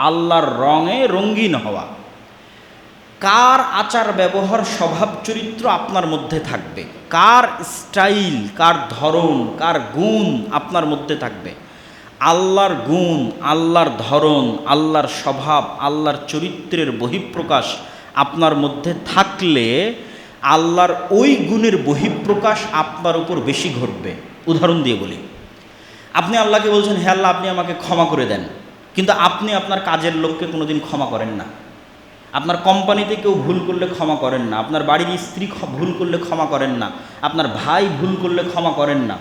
আল্লাহর রঙে রঙিন হওয়া। কার আচার ব্যবহার স্বভাব চরিত্র আপনার মধ্যে থাকবে, কার স্টাইল, কার ধরন, কার গুণ আপনার মধ্যে থাকবে। আল্লাহর গুণ, আল্লাহর ধরন, আল্লাহর স্বভাব, আল্লাহর চরিত্রের বহিঃপ্রকাশ আপনার মধ্যে থাকলে আল্লাহর ওই গুণের বহিঃপ্রকাশ আপনার উপর বেশি ঘটবে। উদাহরণ দিয়ে বলি, আপনি আল্লাহকে বলছেন, হে আল্লাহ আপনি আমাকে ক্ষমা করে দেন, কিন্তু আপনি আপনার কাজের লোককে কোনোদিন ক্ষমা করেন না। আপনার কোম্পানিতে কেউ ভুল করলে ক্ষমা করেন না, আপনার বাড়ির স্ত্রী ভুল করলে ক্ষমা করেন না, আপনার ভাই ভুল করলে ক্ষমা করেন না,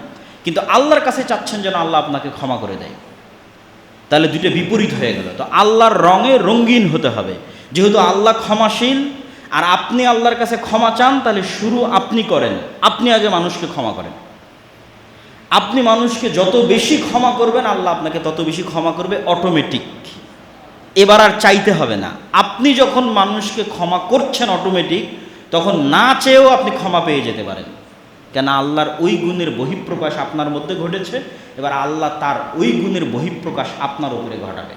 কিন্তু আল্লাহর কাছে চাচ্ছেন যেন আল্লাহ আপনাকে ক্ষমা করে দেয়। তাহলে দুটো বিপরীত হয়ে গেল। তো আল্লাহর রঙে রঙিন হতে হবে। যেহেতু আল্লাহ ক্ষমাশীল আর আপনি আল্লাহর কাছে ক্ষমা চান, তাহলে শুরু আপনি করেন। আপনি আগে মানুষকে ক্ষমা করেন। আপনি মানুষকে যত বেশি ক্ষমা করবেন আল্লাহ আপনাকে তত বেশি ক্ষমা করবে, অটোমেটিক। এবার আর চাইতে হবে না। আপনি যখন মানুষকে ক্ষমা করছেন অটোমেটিক, তখন না চেয়েও আপনি ক্ষমা পেয়ে যেতে পারেন। কেন? আল্লাহর ওই গুণের বহিঃপ্রকাশ আপনার মধ্যে ঘটেছে। এবার আল্লাহ তার ওই গুণের বহিঃপ্রকাশ আপনার উপরে ঘটাবে।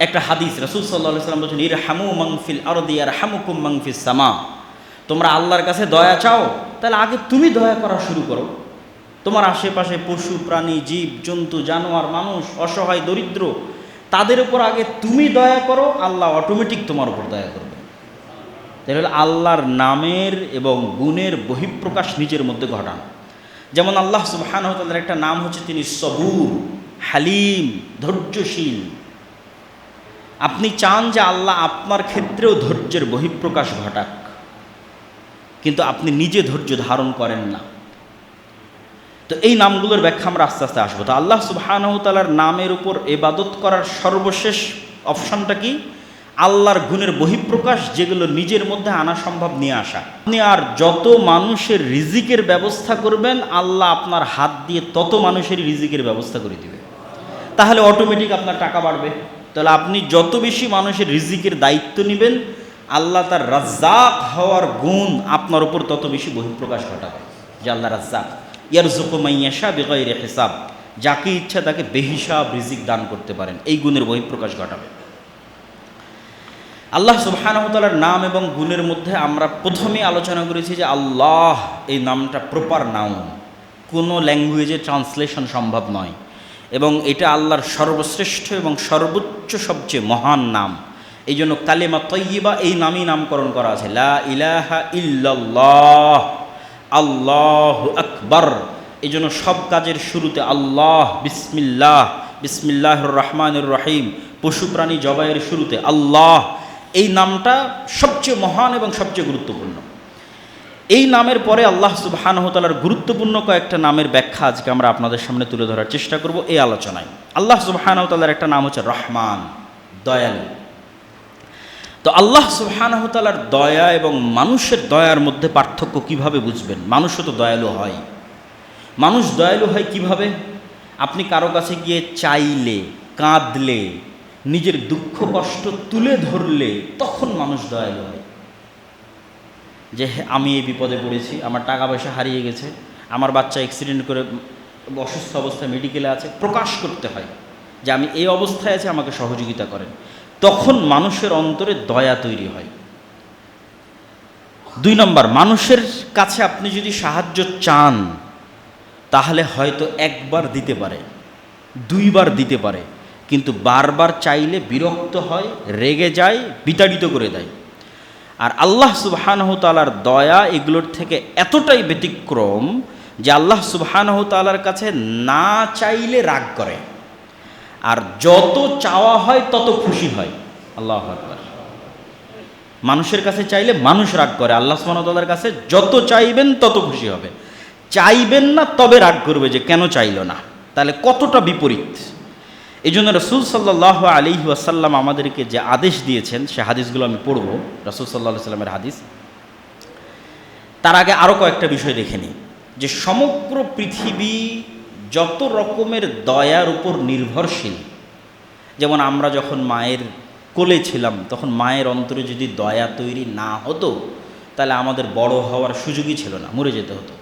একটা হাদিস, রাসূল সাল্লাল্লাহু আলাইহি ওয়াসাল্লাম বলেছেন, ইরহামু মান ফিল আরদি ইয়ারহামুকুম মান ফিস সামা। তোমরা আল্লাহর কাছে দয়া চাও, তাহলে আগে তুমি দয়া করা শুরু করো। তোমার আশেপাশে পশু প্রাণী, জীব জন্তু, জানোয়ার, মানুষ, অসহায়, দরিদ্র, তাদের উপর আগে তুমি দয়া করো, আল্লাহ অটোমেটিক তোমার উপর দয়া করবে। তাহলে আল্লাহর নামের এবং গুণের বহিঃপ্রকাশ নিজের মধ্যে ঘটান। যেমন আল্লাহ সুবহানাহু ওয়া তাআলার একটা নাম হচ্ছে তিনি সবুর, হালিম, ধৈর্যশীল। আপনি চান যে আল্লাহ আপনার ক্ষেত্রেও ধৈর্যের বহিঃপ্রকাশ ঘটাক, কিন্তু আপনি নিজে ধৈর্য ধারণ করেন না। তো এই নামগুলোর ব্যাখ্যা আমরা আস্তে আস্তে আসবো। তো আল্লাহ সুবহানাহু ওয়া তাআলার নামের উপর ইবাদত করার সর্বশেষ অপশনটা কি? আল্লাহর গুণের বহিঃপ্রকাশ, যেগুলো নিজের মধ্যে আনা সম্ভব নিয়ে আসা। আপনি আর যত মানুষের রিজিকের ব্যবস্থা করবেন, আল্লাহ আপনার হাত দিয়ে তত মানুষের রিজিকের ব্যবস্থা করে দিবে। তাহলে অটোমেটিক আপনার টাকা বাড়বে। তাহলে আপনি যত বেশি মানুষের রিজিকের দায়িত্ব নেবেন, আল্লাহ তার রাজ্জাক হওয়ার গুণ আপনার উপর তত বেশি বহিঃপ্রকাশ ঘটাবে। যে আল্লাহ রাজ্জাক, ইয়ারযুকু মান ইয়াশা বিগাইরি হিসাব, যাকে ইচ্ছা তাকে বেহিসাব রিজিক দান করতে পারেন। এই গুণের বহিঃপ্রকাশ ঘটাবে। আল্লাহ সুবহানাহু ওয়া তাআলার নাম এবং গুণের মধ্যে আমরা প্রথমে আলোচনা করেছি যে আল্লাহ এই নামটা প্রপার নাউন, কোনো ল্যাঙ্গুয়েজে ট্রান্সলেশন সম্ভব নয়, এবং এটা আল্লাহর সর্বশ্রেষ্ঠ এবং সর্বোচ্চ সবচেয়ে মহান নাম। এই জন্য কালেমা তয়্যিবা এই নামই নামকরণ করা আছে, লা ইলাহা ইল্লাল্লাহ, আল্লাহু আকবার। এই জন্য সব কাজের শুরুতে আল্লাহ, বিসমিল্লাহ, বিসমিল্লাহির রহমানির রহিম। পশু প্রাণী জবাইয়ের শুরুতে আল্লাহ। এই নামটা সবচেয়ে মহান এবং সবচেয়ে গুরুত্বপূর্ণ। এই নামের পরে আল্লাহ সুবহানাহু ওয়া তাআলার গুরুত্বপূর্ণ কয়েকটা নামের ব্যাখ্যা আজকে আমরা আপনাদের সামনে তুলে ধরার চেষ্টা করব এই আলোচনায়। আল্লাহ সুবহানাহু ওয়া তাআলার একটা নাম হচ্ছে রহমান, দয়ালু। তো আল্লাহ সুবহানাহু ওয়া তাআলার দয়া এবং মানুষের দয়ার মধ্যে পার্থক্য কিভাবে বুঝবেন? মানুষও তো দয়ালু হয়। মানুষ দয়ালু হয় কিভাবে? আপনি কারো কাছে গিয়ে চাইলে, কাঁদলে, নিজের দুঃখ কষ্ট তুলে ধরলে তখন মানুষ দয়ালু হয়। যে আমি এই বিপদে পড়েছি, আমার টাকা পয়সা হারিয়ে গেছে, আমার বাচ্চা অ্যাক্সিডেন্ট করে অসুস্থ অবস্থায় মেডিকেলে আছে, প্রকাশ করতে হয় যে আমি এই অবস্থায় আছি, আমাকে সহযোগিতা করেন। তখন মানুষের অন্তরে দয়া তৈরি হয়। 2 নম্বর, মানুষের কাছে আপনি যদি সাহায্য চান, তাহলে হয়তো একবার দিতে পারে, 2 বার দিতে পারে, কিন্তু বারবার চাইলে বিরক্ত হয়, রেগে যায়, বিতাড়িত করে দেয়। আর আল্লাহ সুবহানাহু তাআলার দয়া এগুলোর থেকে এতটাই ব্যতিক্রম যে আল্লাহ সুবহানাহু তাআলার কাছে না চাইলে রাগ করে, আর যত চাওয়া হয় তত খুশি হয়। আল্লাহু আকবার। মানুষের কাছে চাইলে মানুষ রাগ করে, আল্লাহ সুবহানাহু তাআলার কাছে যত চাইবেন তত খুশি হবে। চাইবেন না তবে রাগ করবে যে কেন চাইলো না। তাহলে কতটা বিপরীত। এই জন্য রাসূল সাল্লাল্লাহু আলাইহি ওয়াসাল্লাম আমাদেরকে যে আদেশ দিয়েছেন, সে হাদিসগুলো আমি পড়ব, রাসূল সাল্লাল্লাহু আলাইহি ওয়াসাল্লামের হাদিস। তার আগে আরও কয়েকটা বিষয় দেখে নিই। যে সমগ্র পৃথিবী যত রকমের দয়ার উপর নির্ভরশীল, যেমন আমরা যখন মায়ের কোলে ছিলাম, তখন মায়ের অন্তরে যদি দয়া তৈরি না হতো, তাহলে আমাদের বড় হওয়ার সুযোগই ছিল না, মরে যেতে হতো।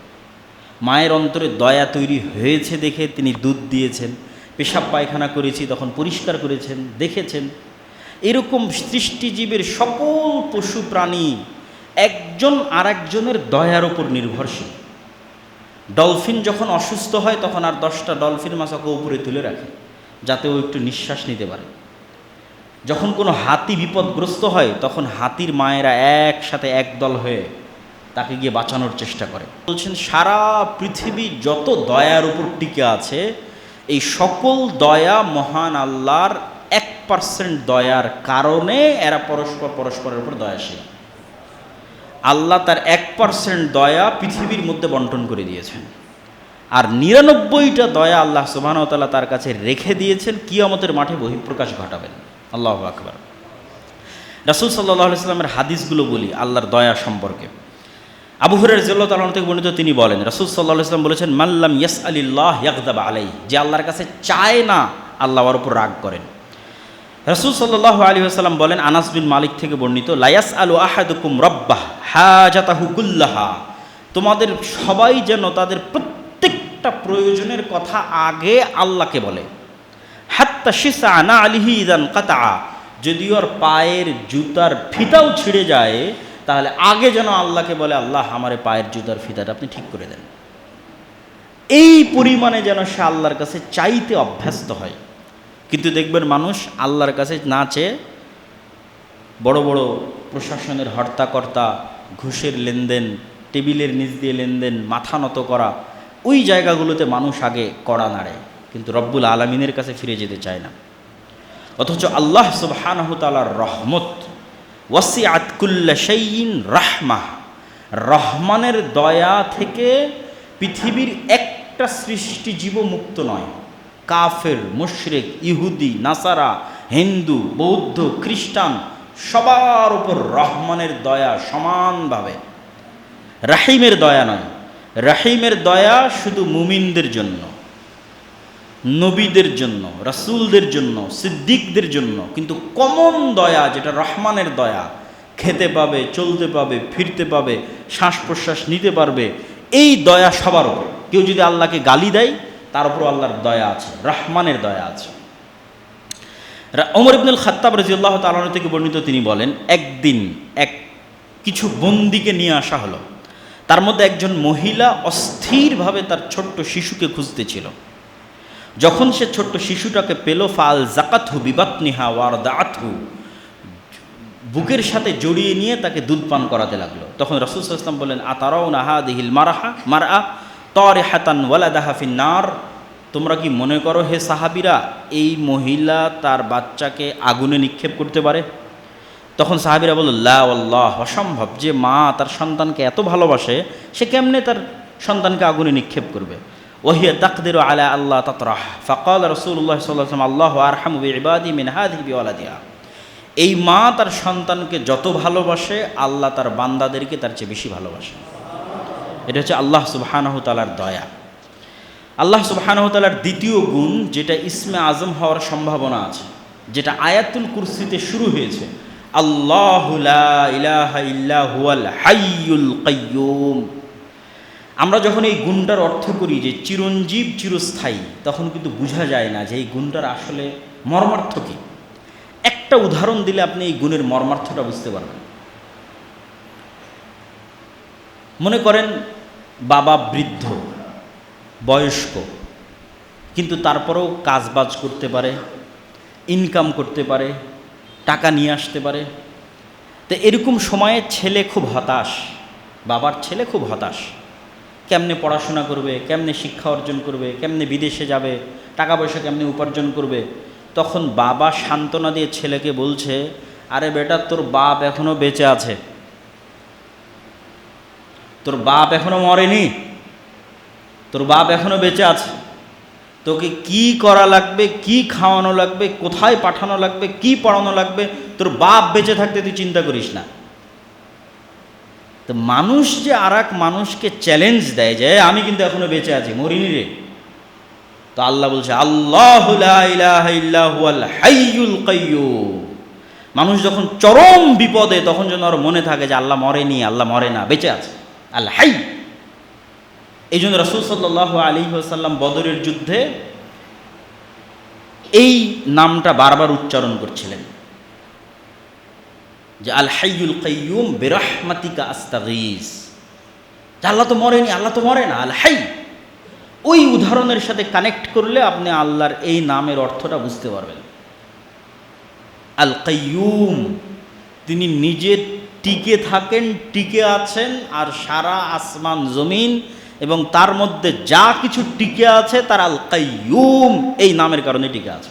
মায়ের অন্তরে দয়া তৈরি হয়েছে দেখে তিনি দুধ দিয়েছেন, পেশাব পায়খানা করেছি তখন পরিষ্কার করেছেন, দেখেছেন। এরকম সৃষ্টিজীবের সকল পশু প্রাণী একজন আরেকজনের দয়ার উপর নির্ভরশীল। ডলফিন যখন অসুস্থ হয় তখন আর 10টা ডলফিন মাছ ওকে উপরে তুলে রাখে যাতে ও একটু নিঃশ্বাস নিতে পারে। যখন কোনো হাতি বিপদগ্রস্ত হয় তখন হাতির মায়েরা একসাথে একদল হয়ে তাকে গিয়ে বাঁচানোর চেষ্টা করে। বলছেন সারা পৃথিবী যত দয়ার উপর টিকে আছে, এই সকল দয়া মহান আল্লাহর 1% দয়ার কারণে এরা পরস্পরের উপর দয়াশীল। আল্লাহ তার 1% দয়া পৃথিবীর মধ্যে বন্টন করে দিয়েছেন, আর 99টা দয়া আল্লাহ সুবহানাহু ওয়া তাআলা তার কাছে রেখে দিয়েছেন, কিয়ামতের মাঠে বহিঃপ্রকাশ ঘটাবেন। আল্লাহু আকবার। রাসূল সাল্লাল্লাহু আলাইহি ওয়াসাল্লামের হাদিসগুলো বলি আল্লাহর দয়া সম্পর্কে। আবু হুরায়রা রাদিয়াল্লাহু তাআলা থেকে বর্ণিত, তিনি বলেন রাসূল সাল্লাল্লাহু আলাইহি ওয়াসাল্লাম বলেছেন, মান লাম ইয়াসআলিল্লাহ ইয়াগদাব আলাইহি, যে আল্লাহর কাছে চায় না আল্লাহ ওর উপর রাগ করেন। রাসূল সাল্লাল্লাহু আলাইহি ওয়াসাল্লাম বলেন, আনাস বিন মালিক থেকে বর্ণিত, লা ইয়াসআলু আহাদুকুম রাব্বাহ হাজাতাহু কুল্লাহা, তোমাদের সবাই যেন তাদের প্রত্যেকটা প্রয়োজনের কথা আগে আল্লাহকে বলে। হাত্তা শিসা না আলিহি ইদান কাতা, যদি ওর পায়ের জুতার ফিতাও ছিঁড়ে যায় তাহলে আগে যেন আল্লাহকে বলে, আল্লাহ আমার পায়ের জুতার ফিতাটা আপনি ঠিক করে দেন। এই পরিমাণে যেন সে আল্লাহর কাছে চাইতে অভ্যস্ত হয়। কিন্তু দেখবেন মানুষ আল্লাহর কাছে না চেয়ে বড় বড় প্রশাসনের হর্তাকর্তা, ঘুষের লেনদেন, টেবিলের নিচ দিয়ে লেনদেন, মাথা নত করা, ওই জায়গাগুলোতে মানুষ আগে কড়া নাড়ে, কিন্তু রব্বুল আলামিনের কাছে ফিরে যেতে চায় না। অথচ আল্লাহ সুবহানাহু তাআলার রহমত, ওয়াসিআত কুল্লা শাইইন রাহমাহ, রহমানের দয়া থেকে পৃথিবীর একটা সৃষ্টিজীব মুক্ত নয়। কাফের, মুশরিক, ইহুদি, নাসারা, হিন্দু, বৌদ্ধ, খ্রিস্টান, সবার উপর রহমানের দয়া সমানভাবে। রাহিমের দয়া নয়, রাহিমের দয়া শুধু মুমিনদের জন্য, নবীদের জন্য, রাসূলদের জন্য, সিদ্দিকদের জন্য। কিন্তু কমন দয়া যেটা রহমানের দয়া, খেতে পাবে, চলতে পাবে, ফিরতে পাবে, শ্বাস প্রশ্বাস নিতে পারবে, এই দয়া সবার উপর। কেউ যদি আল্লাহকে গালি দেয় তার উপর আল্লাহর দয়া আছে, রহমানের দয়া আছে। ওমর ইবনুল খাত্তাব রাদিয়াল্লাহু তাআলা থেকে বর্ণিত, তিনি বলেন, একদিন কিছু বন্দীকে নিয়ে আসা হলো। তার মধ্যে একজন মহিলা অস্থিরভাবে তার ছোট্ট শিশুকে খুঁজতেছিল। যখন সে ছোট্ট শিশুটাকে পেল, ফাল জাকাতহু বিবাতনিহা ওয়ারদাআতহু, বুকের সাথে জড়িয়ে নিয়ে তাকে দুধ পান করাতে লাগলো। তখন রাসূল সাল্লাল্লাহু আলাইহি ওয়াসাল্লাম বলেন, আতারাউনা হাদিহিল মারআ তারিহাতান ওয়ালাদাহা ফিন্নার, তোমরা কি মনে করো হে সাহাবীরা, এই মহিলা তার বাচ্চাকে আগুনে নিক্ষেপ করতে পারে? তখন সাহাবীরা বলল, লা ওয়াল্লাহ, অসম্ভব, যে মা তার সন্তানকে এত ভালোবাসে সে কেমনে তার সন্তানকে আগুনে নিক্ষেপ করবে। ওয়াহিয়া তাকদিরু আলা আল্লাহ তাতরাহ, ফাকাল রাসূলুল্লাহ সাল্লাল্লাহু আলাইহি ওয়াসাল্লাম, আল্লাহু আরহামু বিইবাদি মিন হাযিহি বিওয়ালাদিহা, এই মা তার সন্তানকে যত ভালোবাসে আল্লাহ তার বান্দাদেরকে তার চেয়ে বেশি ভালোবাসে। এটা হচ্ছে আল্লাহ সুবহানাহু তাআলার দয়া। আল্লাহ সুবহানাহু তাআলার দ্বিতীয় গুণ, যেটা ইসমে আজম হওয়ার সম্ভাবনা আছে, যেটা আয়াতুল কুরসিতে শুরু হয়েছে, আল্লাহু লা ইলাহা ইল্লা হুয়াল হাইয়ুল কাইয়্যুম। আমরা যখন এই গুণটার অর্থ করি যে চিরঞ্জীব, চিরস্থায়ী, তখন কিন্তু বোঝা যায় না যে এই গুণটার আসলে মর্মার্থ কী। একটা উদাহরণ দিলে আপনি এই গুণের মর্মার্থটা বুঝতে পারবেন। মনে করেন বাবা বৃদ্ধ, বয়স্ক, কিন্তু তারপরেও কাজবাজ করতে পারে, ইনকাম করতে পারে, টাকা নিয়ে আসতে পারে। তো এরকম সময়ে ছেলে খুব হতাশ, বাবার ছেলে খুব হতাশ, কেমনে পড়াশোনা করবে, কেমনে শিক্ষা অর্জন করবে, কেমনে বিদেশে যাবে, টাকা পয়সা কেমনে উপার্জন করবে। তখন বাবা সান্ত্বনা দিয়ে ছেলেকে বলছে, আরে বেটা, তোর বাপ এখনো বেঁচে আছে, তোর বাপ এখনো মরেনি, তোর বাপ এখনো বেঁচে আছে, তোকে কি করা লাগবে, কি খাওয়ানো লাগবে, কোথায় পাঠানো লাগবে, কি পড়ানো লাগবে, তোর বাপ বেঁচে থাকতে তুই চিন্তা করিস না। তো মানুষ যে আর এক মানুষকে চ্যালেঞ্জ দেয় যে আমি কিন্তু এখনো বেঁচে আছি, মরিনি রে, তো আল্লাহ বলছে, আল্লাহু লা ইলাহা ইল্লা হুয়াল হাইয়ুল কাইয়্যুম। মানুষ যখন চরম বিপদে, তখন যেন ওর মনে থাকে যে আল্লাহ মরেনি, আল্লাহ মরে না, বেঁচে আছে, আল্লাহ হাই। এই জন্য রাসূল সাল্লাল্লাহু আলাইহি ওয়াসাল্লাম বদরের যুদ্ধে এই নামটা বারবার উচ্চারণ করছিলেন যে আল হাইয়ুল কাইয়ুম বিরহমাতিকা আস্তাগীস। আল্লাহ তো মরেনি, আল্লাহ তো মরে না, আল হাই। ওই উদাহরণের সাথে কানেক্ট করলে আপনি আল্লাহর এই নামের অর্থটা বুঝতে পারবেন। আল কাইয়ুম, তিনি নিজে টিকে থাকেন, টিকে আছেন, আর সারা আসমান জমিন এবং তার মধ্যে যা কিছু টিকে আছে তার আল কাইয়ুম এই নামের কারণে টিকে আছে।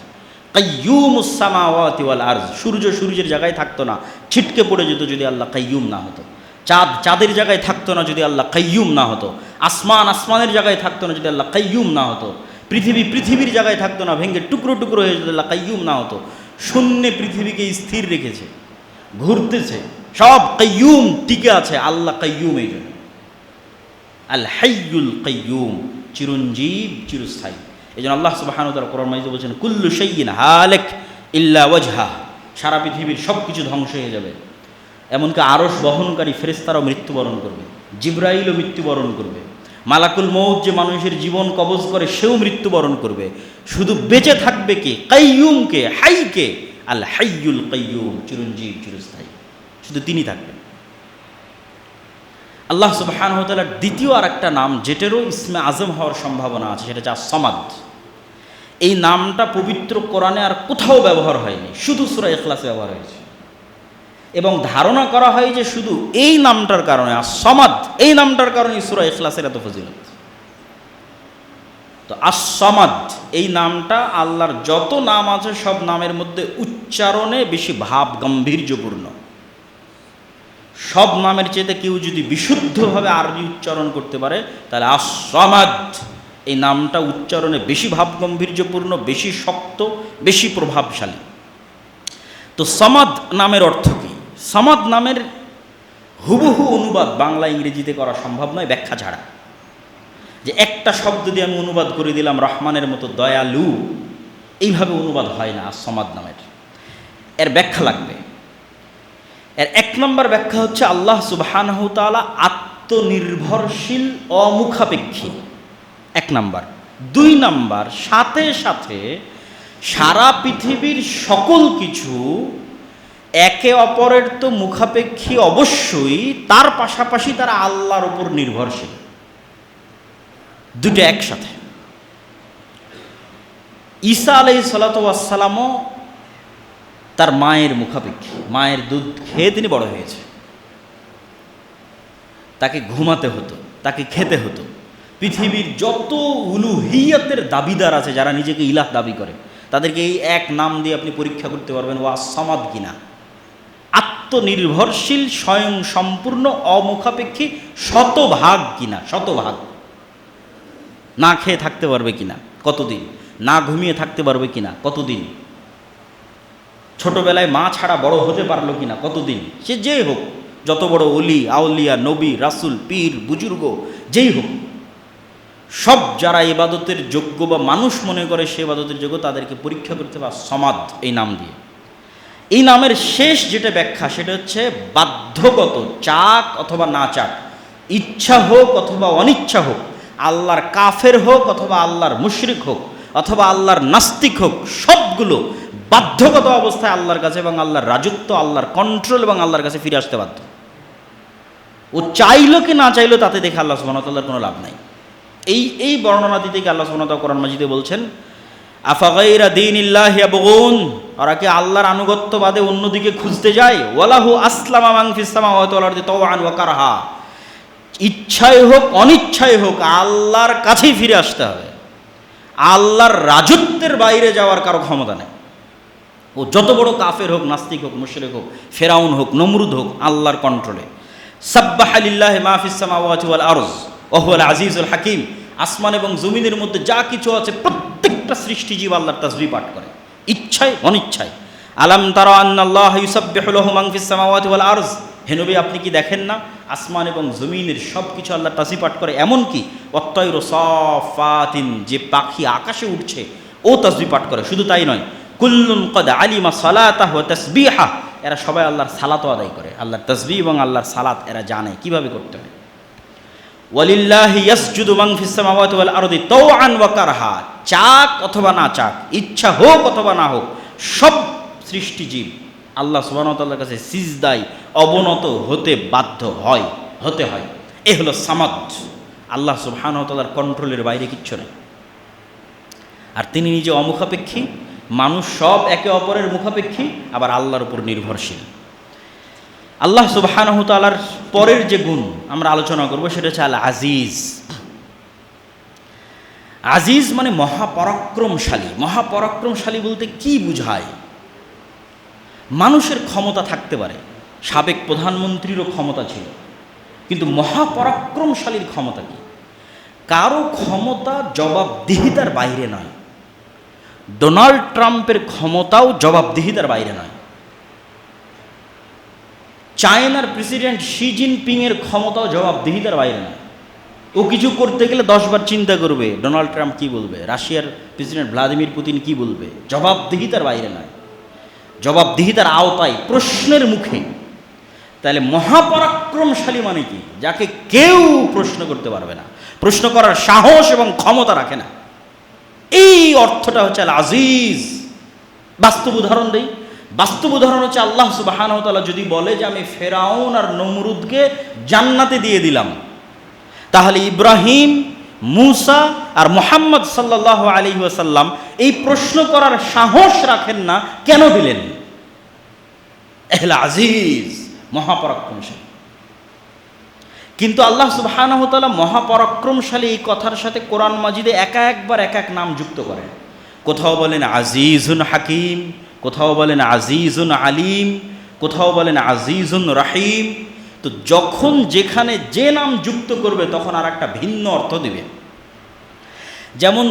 কাইয়ুমুস সামাওয়াতি ওয়াল আরজ, সূর্য সূর্যের জায়গায় থাকতো না, ছিটকে পড়ে যেত যদি আল্লাহ কাইয়ুম না হতো। চাঁদ চাঁদের জায়গায় থাকতো না যদি আল্লাহ কাইয়ুম না হতো। আসমান আসমানের জায়গায় থাকতো না যদি আল্লাহ কাইয়ুম না হতো। পৃথিবী পৃথিবীর জায়গায় থাকতো না, ভেঙে টুকরো টুকরো হয়ে যদি আল্লাহ কাইয়ুম না হতো। শূন্যে পৃথিবীকে স্থির রেখেছে, ঘুরতেছে, সব কাইয়ুম টিকে আছে, আল্লাহ কাইয়ুম। এই জন্য আল হাইয়ুল কাইয়ুম, চিরঞ্জীব, চিরস্থায়ী। এই জন্য আল্লাহ সুবহানাহু ওয়া তাআলা কোরআন মাজিদে বলছেন কুল্লু শাইইন হালিক ইল্লা ওয়াজহা, সারা পৃথিবীর সব কিছু ধ্বংস হয়ে যাবে, এমনকি আরশ বহনকারী ফেরেশতারাও মৃত্যুবরণ করবে, জিবরাইলও মৃত্যুবরণ করবে, মালাকুল মউত যে মানুষের জীবন কবজ করে সেও মৃত্যুবরণ করবে। শুধু বেঁচে থাকবে কে? কাইয়ুমকে, হাইকে, আল হাইয়ুল কাইয়ুম, চিরঞ্জীব, চিরস্থায়ী, শুধু তিনি থাকবেন। আল্লাহ সুবহানাহু ওয়া তাআলার দ্বিতীয় আর একটা নাম যেটারও ইসমে আজম হওয়ার সম্ভাবনা আছে, সেটা হচ্ছে আস-সামাদ। এই নামটা পবিত্র কোরআনে আর কোথাও ব্যবহার হয়নি, শুধু সূরা ইখলাসে ব্যবহার হয়েছে। এবং ধারণা করা হয় যে শুধু এই নামটার কারণে, আস-সামাদ এই নামটার কারণে সূরা ইখলাসের এত ফজিলত। তো আস-সামাদ এই নামটা আল্লাহর যত নাম আছে সব নামের মধ্যে উচ্চারণে বেশি ভাব গাম্ভীর্যপূর্ণ। সব নামের চেয়ে কেউ যদি বিশুদ্ধভাবে আরবি উচ্চারণ করতে পারে তাহলে আস-সামাদ এই নামটা উচ্চারণে বেশি ভাব গাম্ভীর্যপূর্ণ, বেশি শক্ত, বেশি প্রভাবশালী। তো সামাদ নামের অর্থ কী? সামাদ নামের হুবহু অনুবাদ বাংলা ইংরেজিতে করা সম্ভব নয় ব্যাখ্যা ছাড়া। যে একটা শব্দ দিয়ে আমি অনুবাদ করে দিলাম রহমানের মতো দয়ালু, এইভাবে অনুবাদ হয় না আস-সামাদ নামের। এর ব্যাখ্যা লাগবে। এর এক নম্বর ব্যাখ্যা হচ্ছে আল্লাহ সুবহানাহু ওয়া তাআলা আত্মনির্ভরশীল, অমুখাপেক্ষী, এক নাম্বার। দুই নাম্বার, সাথে সাথে সারা পৃথিবীর সকল কিছু একে অপরের তো মুখাপেক্ষী অবশ্যই, তার পাশাপাশি তারা আল্লাহর উপর নির্ভরশীল, দুটো একসাথে। ঈসা আলাইহিস সালাতু ওয়াস সালামও তার মায়ের মুখাপেক্ষী, মায়ের দুধ খেয়ে তিনি বড় হয়েছে। তাকে ঘুমাতে হতো, তাকে খেতে হতো। পৃথিবীর যত উলুহিয়াতের দাবিদার আছে, যারা নিজেকে ইলাহ দাবি করে, তাদেরকে এই এক নাম দিয়ে আপনি পরীক্ষা করতে পারবেন ও আস-সামাদ কিনা। আত্মনির্ভরশীল, স্বয়ং সম্পূর্ণ, অমুখাপেক্ষী, শতভাগ কিনা, শতভাগ। না খেয়ে থাকতে পারবে কিনা, কতদিন? না ঘুমিয়ে থাকতে পারবে কিনা, কতদিন? ছোটবেলায় মা ছাড়া বড় হতে পারলো কিনা, কতদিন? সে যেই হোক, যত বড় অলি, আউলিয়া, নবী, রাসূল, পীর, বুজুর্গ যেই হোক, সব যারা ইবাদতের যোগ্য বা মানুষ মনে করে সে ইবাদতের যোগ্য, তাদেরকে পরীক্ষা করতে হবে সামাদ এই নাম দিয়ে। এই নামের শেষ যেটা ব্যাখ্যা সেটা হচ্ছে বাধ্যগত, চাক অথবা না চাক, ইচ্ছা হোক অথবা অনিচ্ছা হোক, আল্লাহর কাফের হোক অথবা আল্লাহর মুশরিক হোক অথবা আল্লাহর নাস্তিক হোক, সবগুলো বাধ্যগত অবস্থায় আল্লাহর কাছে এবং আল্লাহর রাজত্ব, আল্লাহর কন্ট্রোল এবং আল্লাহর কাছে ফিরে আসতে বাধ্য। ও চাইলো কি না চাইলো তাতে দেখে আল্লাহ সুবহানাহু ওয়া তাআলার কোনো লাভ নাই। এই বর্ণনা দিতে গিয়ে আল্লাহ সুবহানাহু ওয়া তাআলা কোরআন মাজিদে বলছেন আফাগাইরা দীনিল্লাহি ইয়াবগুন, ওরা কি আল্লাহর আনুগত্য বাদে অন্যদিকে খুঁজতে যায়? ওয়ালাহু আসলামা মান ফিস সামাওয়াতি ওয়াল আরদি তাওআন ওয়া কারহা, ইচ্ছায় হোক অনিচ্ছায় হোক আল্লাহর কাছেই ফিরে আসতে হবে। আল্লাহর রাজত্বের বাইরে যাওয়ার কারো ক্ষমতা নেই। ও যত বড় কাফের হোক, নাস্তিক হোক, মুশরিক হোক, ফেরাউন হোক, নমরুদ হোক, আল্লাহর কন্ট্রোলে। সাব্বাহা লিল্লাহি মা ফিস সামাওয়াতি ওয়াল আরজ ওয়া হুয়াল আজিজুল হাকিম, আসমান এবং জমিনের মধ্যে যা কিছু আছে প্রত্যেকটা সৃষ্টিজীব আল্লাহর তাসবিহ পাঠ করে, ইচ্ছায় অনিচ্ছায়। আলাম তারা আন্নাল্লাহা ইউসাব্বিহু লাহু মান ফিস সামাওয়াতি ওয়াল আরজ, হে নবী আপনি কি দেখেন না আসমান এবং জমিনের সব কিছু আল্লাহর তাসবিহ পাঠ করে। এমনকি ওয়াত-তায়রু সাফাতিন, যে পাখি আকাশে উঠছে ও তাসবিহ পাঠ করে। শুধু তাই নয়, কুল্লুন কদ আলিমা সালাতাহু ওয়া তাসবিহা, এরা সবাই আল্লাহর সালাতও আদায় করে, আল্লাহর তাসবিহ এবং আল্লাহর সালাত এরা জানে কিভাবে করতে হয়। ওয়ালিল্লাহি ইয়াসজুদু মান ফিস সামাওয়াতি ওয়াল আরদি তাওআন ওয়া কারহা, চাক অথবা না চাক, ইচ্ছা হোক অথবা না হোক, সব সৃষ্টিজীব আল্লাহ সুবহানাহু ওয়া তাআলার কাছে সিজদায় অবনত হতে বাধ্য হয়, হতে হয়। এ হলো সামাদ। আল্লাহ সুবহানাহু ওয়া তাআলার কন্ট্রোলের বাইরে কিচ্ছু নেই। আর তিনি নিজে অমুখাপেক্ষী, মানুষ সব একে অপরের মুখাপেক্ষী, আবার আল্লাহর উপর নির্ভরশীল। আল্লাহ সুবহানাহু ওয়া তাআলার পরের যে গুণ আমরা আলোচনা করব সেটা হচ্ছে আল আজিজ। আজিজ মানে মহাপরাক্রমশালী। মহাপরাক্রমশালী বলতে কি বুঝায়? মানুষের ক্ষমতা থাকতে পারে, সাবেক প্রধানমন্ত্রীরও ক্ষমতা ছিল, কিন্তু মহাপরাক্রমশালীর ক্ষমতা কি? কারো ক্ষমতা জবাবদিহিতার বাইরে নয়। ডোনাল্ড ট্রাম্পের ক্ষমতাও জবাবদিহিতার বাইরে নয়। চায়নার প্রেসিডেন্ট শি জিনপিংয়ের ক্ষমতাও জবাবদিহিতার বাইরে নয়। ও কিছু করতে গেলে 10 বার চিন্তা করবে ডোনাল্ড ট্রাম্প কি বলবে, রাশিয়ার প্রেসিডেন্ট ভ্লাদিমির পুতিন কি বলবে। জবাবদিহিতার বাইরে নয়, জবাবদিহিতার আওতায়, প্রশ্নের মুখে। তাহলে মহাপরাক্রমশালী মানে কি? যাকে কেউ প্রশ্ন করতে পারবে না, প্রশ্ন করার সাহস এবং ক্ষমতা রাখে না। এই অর্থটা হচ্ছে আল আজিজ। বাস্তব উদাহরণ দেই। বাস্তব উদাহরণ হচ্ছে আল্লাহ সুবহানাহু ওয়া তাআলা যদি বলে যে আমি ফেরাউন আর নমরুদকে জান্নাতে দিয়ে দিলাম, তাহলে ইব্রাহিম, মুসা আর মুহাম্মদ সাল্লাল্লাহু আলাইহি ওয়াসাল্লাম এই প্রশ্ন করার সাহস রাখেন না, কেন দিলেন? এহলা আজিজ, মহাপরাক্রমশালী। কিন্তু আল্লাহ সুবহানাহু ওয়া তাআলা মহাপরাক্রমশালী এই কথার সাথে কোরআন মাজিদে একবার এক নাম যুক্ত করেন। কোথাও বলেন আজিজুন হাকিম, কোথাও বলেন আজিজুন আলিম, কোথাও বলেন আজিজুন রাহিম। তো যখন যেখানে যে নাম যুক্ত করবে তখন আর একটা ভিন্ন অর্থ দিবে। যেমন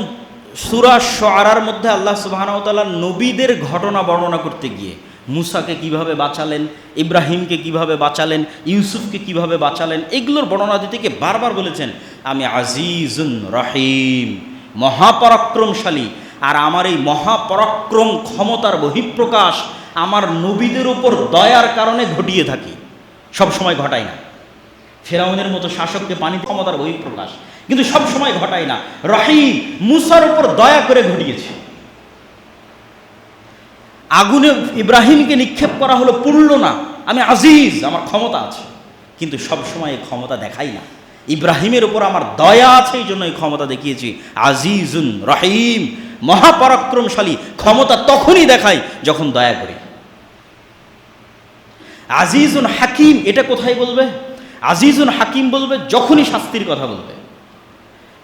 সূরা শুআরার মধ্যে আল্লাহ সুবহানাহু ওয়া তাআলা নবীদের ঘটনা বর্ণনা করতে গিয়ে মুসাকে কিভাবে বাঁচালেন, ইব্রাহিমকে কিভাবে বাঁচালেন, ইউসুফকে কিভাবে বাঁচালেন, এগুলোর বর্ণনা দিতে গিয়ে বারবার বলেছেন আমি আজিজুন রহিম, মহাপরাক্রমশালী। আর আমার এই মহাপরাক্রম ক্ষমতার বহিঃপ্রকাশ আমার নবীদের উপর দয়ার কারণে ঘটিয়ে থাকি, সব সময় ঘটাই না। ফেরাউনের মতো শাসককে পানি ক্ষমতার বহিঃপ্রকাশ, কিন্তু সব সময় ঘটাই না। রহিম, মুসার উপর দয়া করে ঘটিয়েছে। আগুনে ইব্রাহিমকে নিক্ষেপ করা হলো, পুড়ল না, আমি আজিজ, আমার ক্ষমতা আছে, কিন্তু সব সময় এই ক্ষমতা দেখাই না। ইব্রাহিমের উপর আমার দয়া আছে, এই জন্য এই ক্ষমতা দেখিয়েছি। আজিজুন রহিম, মহাপরাক্রমশালী। ক্ষমতা তখনই দেখাই যখন দয়া করি। আজিজুন হাকিম, এটা কোথায় বলবে? আজিজুন হাকিম বলবে যখনই শাস্তির কথা বলবে।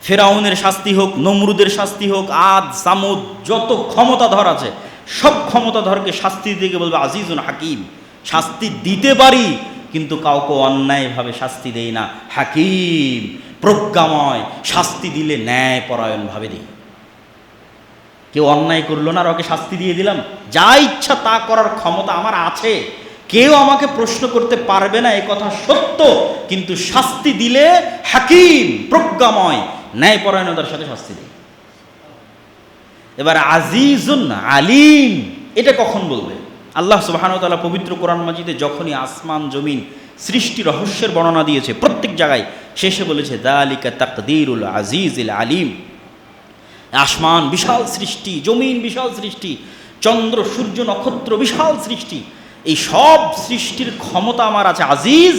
ফেরাউনের শাস্তি হোক, নমরুদের শাস্তি হোক, আদ সামুদ যত ক্ষমতাধর আছে সব ক্ষমতাধরকে শাস্তি দিতে বলবে আজিজুন হাকিম। শাস্তি দিতে পারি কিন্তু কাউকে অন্যায়ভাবে শাস্তি দেই না। হাকিম, প্রজ্ঞাময়, শাস্তি দিলে ন্যায়পরায়ণভাবে দিই। কেউ অন্যায় করলো না আর ওকে শাস্তি দিয়ে দিলাম, যা ইচ্ছা তা করার ক্ষমতা আমার আছে, কেউ আমাকে প্রশ্ন করতে পারবে না, এ কথা সত্য, কিন্তু শাস্তি দিলে হাকিম, প্রজ্ঞাময়, ন্যায়পরায়ণতার সাথে শাস্তি দিই। এবার আজিজুন আলিম, এটা কখন বলবে? আল্লাহ সুবহানাহু ওয়া তাআলা পবিত্র কোরআন মাজিদে যখনই আসমান জমিন সৃষ্টি রহস্যের বর্ণনা দিয়েছে, প্রত্যেক জায়গায় শেষে বলেছে যালিকা তাকদীরুল আজিজিল আলিম। আসমান বিশাল সৃষ্টি, জমিন বিশাল সৃষ্টি, চন্দ্র সূর্য নক্ষত্র বিশাল সৃষ্টি, এই সব সৃষ্টির ক্ষমতা আমার আছে, আজিজ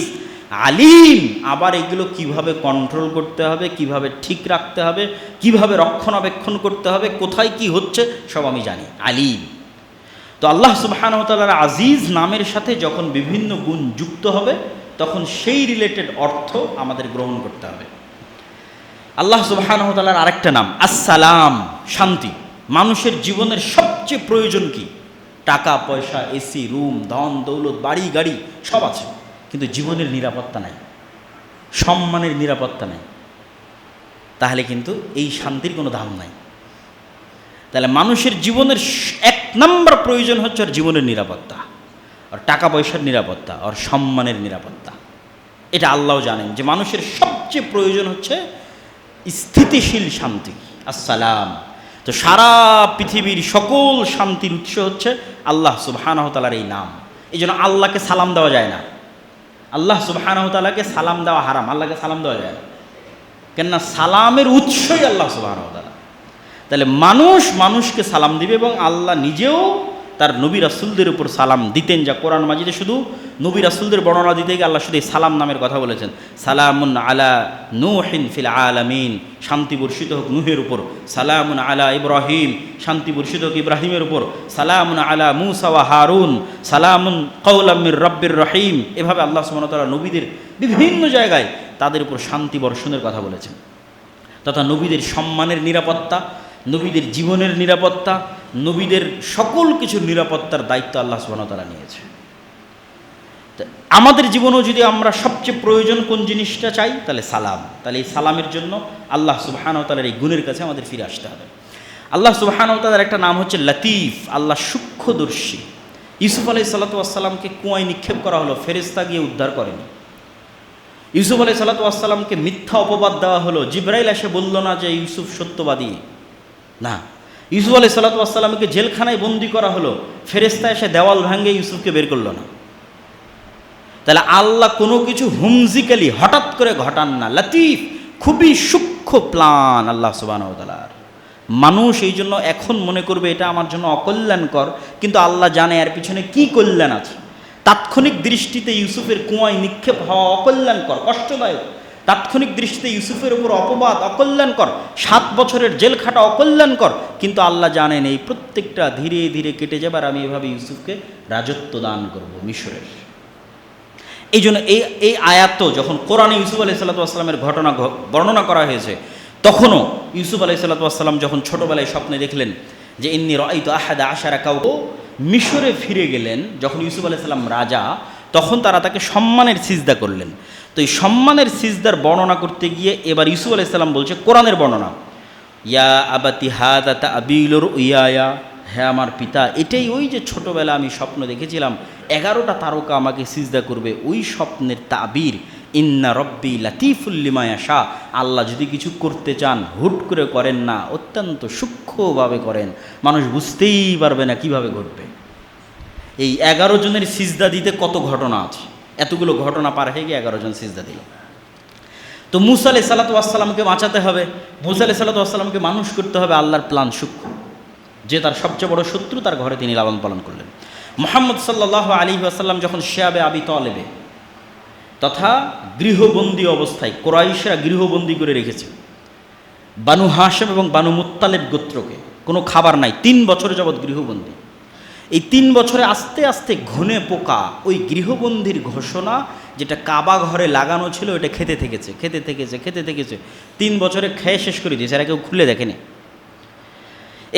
আলিম। আবার এগুলো কিভাবে কন্ট্রোল করতে হবে, কিভাবে ঠিক রাখতে হবে, কিভাবে রক্ষণাবেক্ষণ করতে হবে, কোথায় কি হচ্ছে সব আমি জানি, আলিম। তো আল্লাহ সুবহানাহু ওয়া তাআলার আজিজ নামের সাথে যখন বিভিন্ন গুণ যুক্ত হবে তখন সেই রিলেটেড অর্থ আমাদের গ্রহণ করতে হবে। আল্লাহ সুবহানাহু ওয়া তাআলার আরেকটা নাম আসসালাম, শান্তি। মানুষের জীবনের সবচেয়ে প্রয়োজন কি? টাকা পয়সা, এসি রুম, ধন দৌলত, বাড়ি গাড়ি সব আছে, কিন্তু জীবনের নিরাপত্তা নাই, সম্মানের নিরাপত্তা নাই। তাহলে কিন্তু এই শান্তির কোনো দাম নাই। তাহলে মানুষের জীবনের 1 নম্বর প্রয়োজন হচ্ছে ওর জীবনের নিরাপত্তা, আর টাকা পয়সার নিরাপত্তা, আর সম্মানের নিরাপত্তা। এটা আল্লাহ জানেন যে মানুষের সবচেয়ে প্রয়োজন হচ্ছে স্থিতিশীল শান্তি, আসসালাম। তো সারা পৃথিবীর সকল শান্তির উৎস হচ্ছে আল্লাহ সুবহানাহু ওয়া তাআলার এই নাম। এই জন্য আল্লাহকে সালাম দেওয়া যায় না, আল্লাহ সুবহানাহু ওয়া তাআলাকে সালাম দেওয়া হারাম, আল্লাহকে সালাম দেওয়া যায় না। কেননা সালামের উৎসই আল্লাহ সুবহানাহু ওয়া তাআলা। তাহলে মানুষ মানুষকে সালাম দিবে এবং আল্লাহ নিজেও তার নবী রাসূলদের উপর সালাম দিতেন, যা কোরআন মাজিদে শুধু নবী রাসূলদের বর্ণনা দিতে গিয়ে আল্লাহ শুধু এই সালাম নামের কথা বলেছেন। সালামুন আলা নূহিন ফিল আলামিন, শান্তি বর্ষিত হোক নূহের উপর। সালামুন আলা ইব্রাহিম, শান্তি বর্ষিত হোক ইব্রাহিমের উপর। সালামুন আলা মূসা ওয়া হারুন, সালামুন কাওলাম মির রাব্বির রহিম। এভাবে আল্লাহ সুবহানাহু ওয়া তাআলা নবীদের বিভিন্ন জায়গায় তাদের উপর শান্তি বর্ষণের কথা বলেছেন, তথা নবীদের সম্মানের নিরাপত্তা, নবীদের জীবনের নিরাপত্তা, নবীদের সকল কিছুর নিরাপত্তার দায়িত্ব আল্লাহ সুবহানাহু ওয়া তাআলা নিয়েছে। আমাদের জীবনেও যদি আমরা সবচেয়ে প্রয়োজন কোন জিনিসটা চাই, তাহলে সালাম। তাহলে এই সালামের জন্য আল্লাহ সুবহানাহু ওয়া তাআলার এই গুণের কাছে আমাদের ফিরে আসতে হবে। আল্লাহ সুবহানাহু ওয়া তাআলার একটা নাম হচ্ছে লতিফ, আল্লাহ সূক্ষ্মদর্শী। ইউসুফ আলাইহিস সালাতু ওয়াস সালামকে কুয়ায় নিক্ষেপ করা হলো, ফেরেশতা গিয়ে উদ্ধার করেনি। ইউসুফ আলাইহিস সালাতু ওয়াস সালামকে মিথ্যা অপবাদ দেওয়া হলো, জিবরাইল এসে বলল না যে ইউসুফ সত্যবাদী, না। ইউসুফ আলাইহিস সালাতু ওয়াস সালামকে জেলখানায় বন্দি করা হলো, ফেরেশতা এসে দেওয়াল ভাঙে ইউসুফকে বের করলো না। তাহলে আল্লাহ কোনো কিছু হুমজিক্যালি হঠাৎ করে ঘটান না। লতিফ, খুবই সূক্ষ্ম প্ল্যান আল্লাহ সুবহানাহু ওয়া তাআলার। মানুষ এই জন্য এখন মনে করবে এটা আমার জন্য অকল্যাণকর, কিন্তু আল্লাহ জানে এর পিছনে কি কল্যাণ আছে। তাৎক্ষণিক দৃষ্টিতে ইউসুফের কুয়ায় নিক্ষেপ হওয়া অকল্যাণকর, কষ্টদায়ক। তাৎক্ষণিক দৃষ্টিতে ইউসুফের উপর অপবাদ অকল্যাণকর, 7 বছরের জেল খাটা অকল্যাণকর, কিন্তু আল্লাহ জানেন এই প্রত্যেকটা ধীরে ধীরে কেটে যাবার, আমি এভাবে ইউসুফকে রাজত্ব দান করব মিশরের। এই জন্য এই আয়াত যখন কোরআনে ইউসুফ আলাইহিস সালাতু ওয়াস সালামের ঘটনা বর্ণনা করা হয়েছে, তখনও ইউসুফ আলাইহিস সালাতু ওয়াস সালাম যখন ছোটোবেলায় স্বপ্নে দেখলেন যে ইন্নী রাআইতু আহাদা আশারা কাওকা, মিশরে ফিরে গেলেন যখন ইউসুফ আলাইহিস সালাম রাজা, তখন তারা তাকে সম্মানের সিজদা করলেন। তো এই সম্মানের সিজদার বর্ণনা করতে গিয়ে এবার ইউসুফ আলাইহিস সালাম বলছে কোরআনের বর্ণনা, ইয়া আবাতি হাযা তা'বীলুর রুইয়া, হ্যাঁ আমার পিতা, এটাই ওই যে ছোটোবেলা আমি স্বপ্ন দেখেছিলাম 11টা তারকা আমাকে সিজদা করবে, ওই স্বপ্নের তাবির। ইন্না রব্বি লাতিফুল লিমা ইয়াশা, আল্লাহ যদি কিছু করতে চান হুট করে করেন না, অত্যন্ত সূক্ষ্মভাবে করেন, মানুষ বুঝতেই পারবে না কিভাবে ঘটবে। এই 11 জনের সিজদা দিতে কত ঘটনা আছে, এতগুলো ঘটনা পার হয়ে গিয়ে 11 জন সিজদা দিল। তো মূসা আলাইহিস সালাতু ওয়াস সালামকে বাঁচাতে হবে, মূসা আলাইহিস সালাতু ওয়াস সালামকে মানুষ করতে হবে। আল্লাহর প্ল্যান সূক্ষ্ম, যে তার সবচেয়ে বড় শত্রু তার ঘরে তিনি লালন পালন করলেন। মুহাম্মদ সাল্লাল্লাহু আলাইহি ওয়াসাল্লাম যখন শিয়াবে আবি তালেবে তথা গৃহবন্দী অবস্থায়, কুরাইশরা গৃহবন্দী করে রেখেছে বানু হাশেম এবং বানু মুত্তালিব গোত্রকে, কোনো খাবার নাই, 3 বছর যাবৎ গৃহবন্দী। এই 3 বছরে আস্তে আস্তে ঘুনে পোকা ওই গৃহবন্দির ঘোষণা যেটা কাবা ঘরে লাগানো ছিল ওটা খেতে থেকেছে 3 বছরে খেয়ে শেষ করে দিয়েছে, এরা কেউ খুলে দেখেনি।